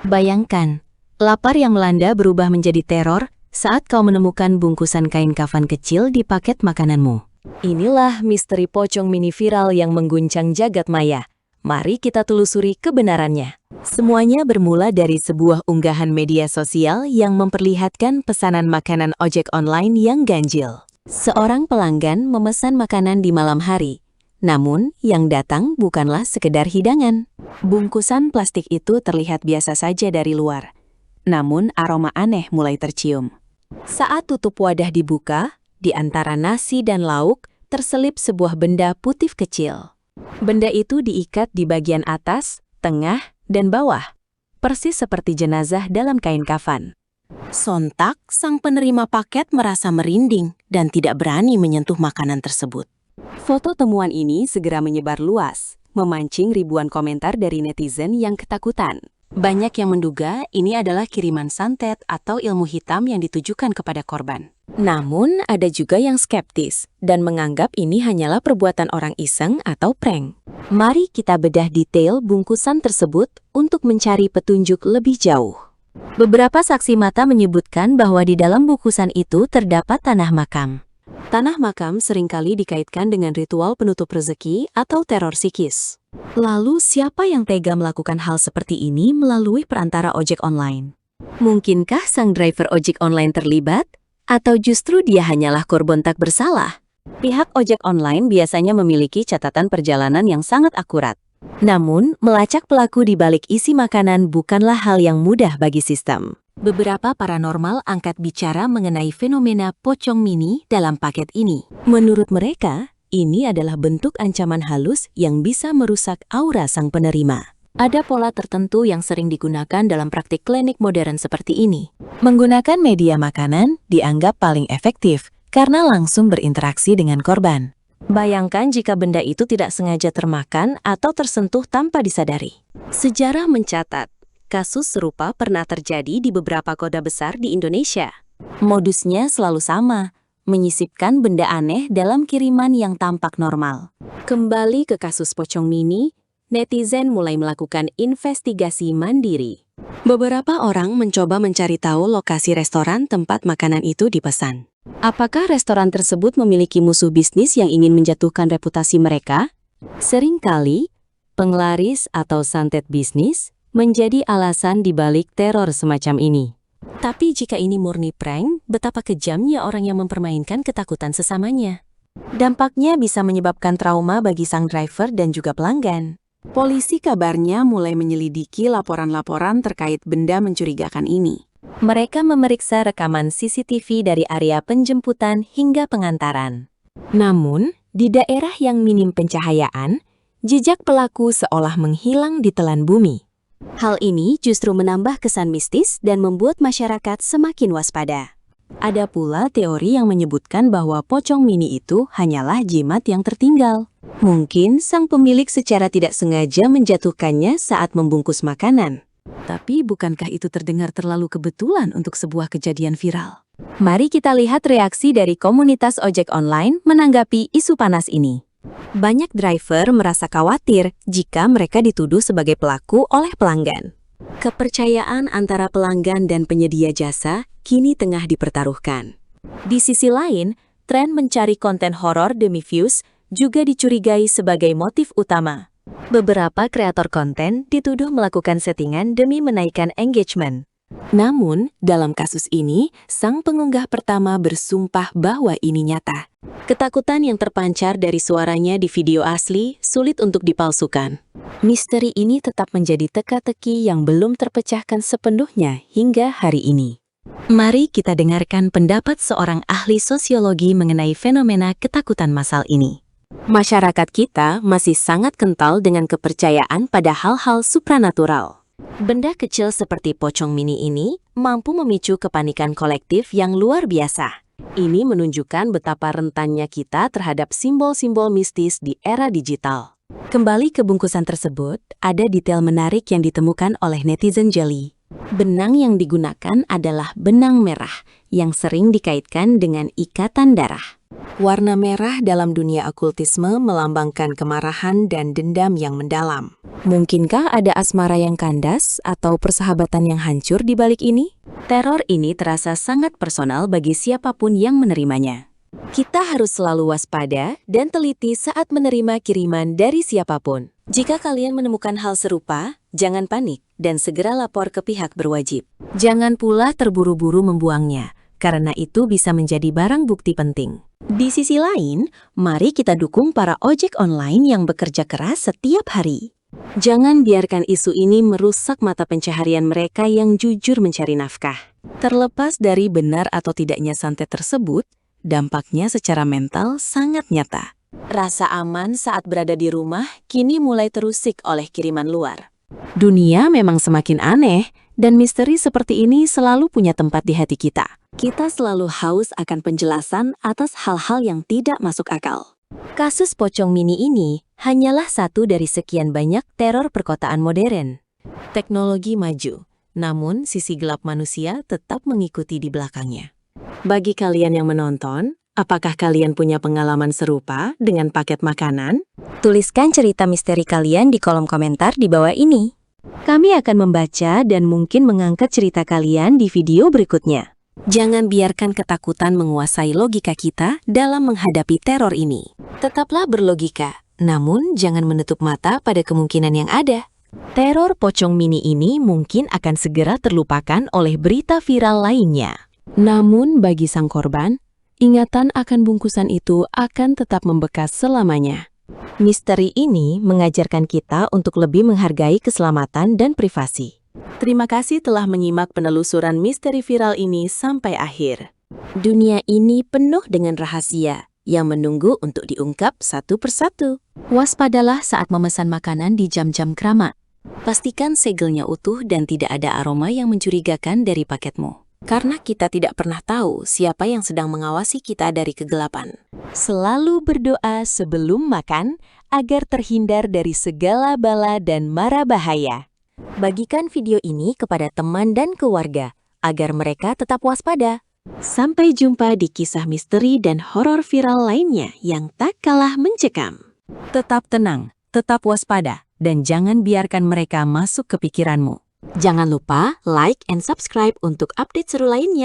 Bayangkan, lapar yang melanda berubah menjadi teror saat kau menemukan bungkusan kain kafan kecil di paket makananmu. Inilah misteri pocong mini viral yang mengguncang jagat maya. Mari kita telusuri kebenarannya. Semuanya bermula dari sebuah unggahan media sosial yang memperlihatkan pesanan makanan ojek online yang ganjil. Seorang pelanggan memesan makanan di malam hari. Namun, yang datang bukanlah sekedar hidangan. Bungkusan plastik itu terlihat biasa saja dari luar. Namun, aroma aneh mulai tercium. Saat tutup wadah dibuka, di antara nasi dan lauk, terselip sebuah benda putih kecil. Benda itu diikat di bagian atas, tengah, dan bawah. Persis seperti jenazah dalam kain kafan. Sontak, sang penerima paket merasa merinding dan tidak berani menyentuh makanan tersebut. Foto temuan ini segera menyebar luas, memancing ribuan komentar dari netizen yang ketakutan. Banyak yang menduga ini adalah kiriman santet atau ilmu hitam yang ditujukan kepada korban. Namun, ada juga yang skeptis dan menganggap ini hanyalah perbuatan orang iseng atau prank. Mari kita bedah detail bungkusan tersebut untuk mencari petunjuk lebih jauh. Beberapa saksi mata menyebutkan bahwa di dalam bungkusan itu terdapat tanah makam. Tanah makam seringkali dikaitkan dengan ritual penutup rezeki atau teror psikis. Lalu siapa yang tega melakukan hal seperti ini melalui perantara ojek online? Mungkinkah sang driver ojek online terlibat? Atau justru dia hanyalah korban tak bersalah? Pihak ojek online biasanya memiliki catatan perjalanan yang sangat akurat. Namun, melacak pelaku di balik isi makanan bukanlah hal yang mudah bagi sistem. Beberapa paranormal angkat bicara mengenai fenomena pocong mini dalam paket ini. Menurut mereka, ini adalah bentuk ancaman halus yang bisa merusak aura sang penerima. Ada pola tertentu yang sering digunakan dalam praktik klinik modern seperti ini. Menggunakan media makanan dianggap paling efektif karena langsung berinteraksi dengan korban. Bayangkan jika benda itu tidak sengaja termakan atau tersentuh tanpa disadari. Sejarah mencatat, kasus serupa pernah terjadi di beberapa kota besar di Indonesia. Modusnya selalu sama, menyisipkan benda aneh dalam kiriman yang tampak normal. Kembali ke kasus pocong mini, netizen mulai melakukan investigasi mandiri. Beberapa orang mencoba mencari tahu lokasi restoran tempat makanan itu dipesan. Apakah restoran tersebut memiliki musuh bisnis yang ingin menjatuhkan reputasi mereka? Seringkali, penglaris atau santet bisnis menjadi alasan dibalik teror semacam ini. Tapi jika ini murni prank, betapa kejamnya orang yang mempermainkan ketakutan sesamanya. Dampaknya bisa menyebabkan trauma bagi sang driver dan juga pelanggan. Polisi kabarnya mulai menyelidiki laporan-laporan terkait benda mencurigakan ini. Mereka memeriksa rekaman CCTV dari area penjemputan hingga pengantaran. Namun, di daerah yang minim pencahayaan, jejak pelaku seolah menghilang di telan bumi. Hal ini justru menambah kesan mistis dan membuat masyarakat semakin waspada. Ada pula teori yang menyebutkan bahwa pocong mini itu hanyalah jimat yang tertinggal. Mungkin sang pemilik secara tidak sengaja menjatuhkannya saat membungkus makanan. Tapi bukankah itu terdengar terlalu kebetulan untuk sebuah kejadian viral? Mari kita lihat reaksi dari komunitas ojek online menanggapi isu panas ini. Banyak driver merasa khawatir jika mereka dituduh sebagai pelaku oleh pelanggan. Kepercayaan antara pelanggan dan penyedia jasa kini tengah dipertaruhkan. Di sisi lain, tren mencari konten horor demi views juga dicurigai sebagai motif utama. Beberapa kreator konten dituduh melakukan settingan demi menaikkan engagement. Namun, dalam kasus ini, sang pengunggah pertama bersumpah bahwa ini nyata. Ketakutan yang terpancar dari suaranya di video asli sulit untuk dipalsukan. Misteri ini tetap menjadi teka-teki yang belum terpecahkan sepenuhnya hingga hari ini. Mari kita dengarkan pendapat seorang ahli sosiologi mengenai fenomena ketakutan massal ini. Masyarakat kita masih sangat kental dengan kepercayaan pada hal-hal supranatural. Benda kecil seperti pocong mini ini mampu memicu kepanikan kolektif yang luar biasa. Ini menunjukkan betapa rentannya kita terhadap simbol-simbol mistis di era digital. Kembali ke bungkusan tersebut, ada detail menarik yang ditemukan oleh netizen Jelly. Benang yang digunakan adalah benang merah yang sering dikaitkan dengan ikatan darah. Warna merah dalam dunia okultisme melambangkan kemarahan dan dendam yang mendalam. Mungkinkah ada asmara yang kandas atau persahabatan yang hancur di balik ini? Teror ini terasa sangat personal bagi siapapun yang menerimanya. Kita harus selalu waspada dan teliti saat menerima kiriman dari siapapun. Jika kalian menemukan hal serupa, jangan panik dan segera lapor ke pihak berwajib. Jangan pula terburu-buru membuangnya, karena itu bisa menjadi barang bukti penting. Di sisi lain, mari kita dukung para ojek online yang bekerja keras setiap hari. Jangan biarkan isu ini merusak mata pencaharian mereka yang jujur mencari nafkah. Terlepas dari benar atau tidaknya santet tersebut, dampaknya secara mental sangat nyata. Rasa aman saat berada di rumah kini mulai terusik oleh kiriman luar. Dunia memang semakin aneh, dan misteri seperti ini selalu punya tempat di hati kita. Kita selalu haus akan penjelasan atas hal-hal yang tidak masuk akal. Kasus pocong mini ini hanyalah satu dari sekian banyak teror perkotaan modern. Teknologi maju, namun sisi gelap manusia tetap mengikuti di belakangnya. Bagi kalian yang menonton, apakah kalian punya pengalaman serupa dengan paket makanan? Tuliskan cerita misteri kalian di kolom komentar di bawah ini. Kami akan membaca dan mungkin mengangkat cerita kalian di video berikutnya. Jangan biarkan ketakutan menguasai logika kita dalam menghadapi teror ini. Tetaplah berlogika, namun jangan menutup mata pada kemungkinan yang ada. Teror pocong mini ini mungkin akan segera terlupakan oleh berita viral lainnya. Namun bagi sang korban, ingatan akan bungkusan itu akan tetap membekas selamanya. Misteri ini mengajarkan kita untuk lebih menghargai keselamatan dan privasi. Terima kasih telah menyimak penelusuran misteri viral ini sampai akhir. Dunia ini penuh dengan rahasia yang menunggu untuk diungkap satu persatu. Waspadalah saat memesan makanan di jam-jam keramat. Pastikan segelnya utuh dan tidak ada aroma yang mencurigakan dari paketmu. Karena kita tidak pernah tahu siapa yang sedang mengawasi kita dari kegelapan. Selalu berdoa sebelum makan agar terhindar dari segala bala dan mara bahaya. Bagikan video ini kepada teman dan keluarga agar mereka tetap waspada. Sampai jumpa di kisah misteri dan horor viral lainnya yang tak kalah mencekam. Tetap tenang, tetap waspada, dan jangan biarkan mereka masuk ke pikiranmu. Jangan lupa like and subscribe untuk update seru lainnya.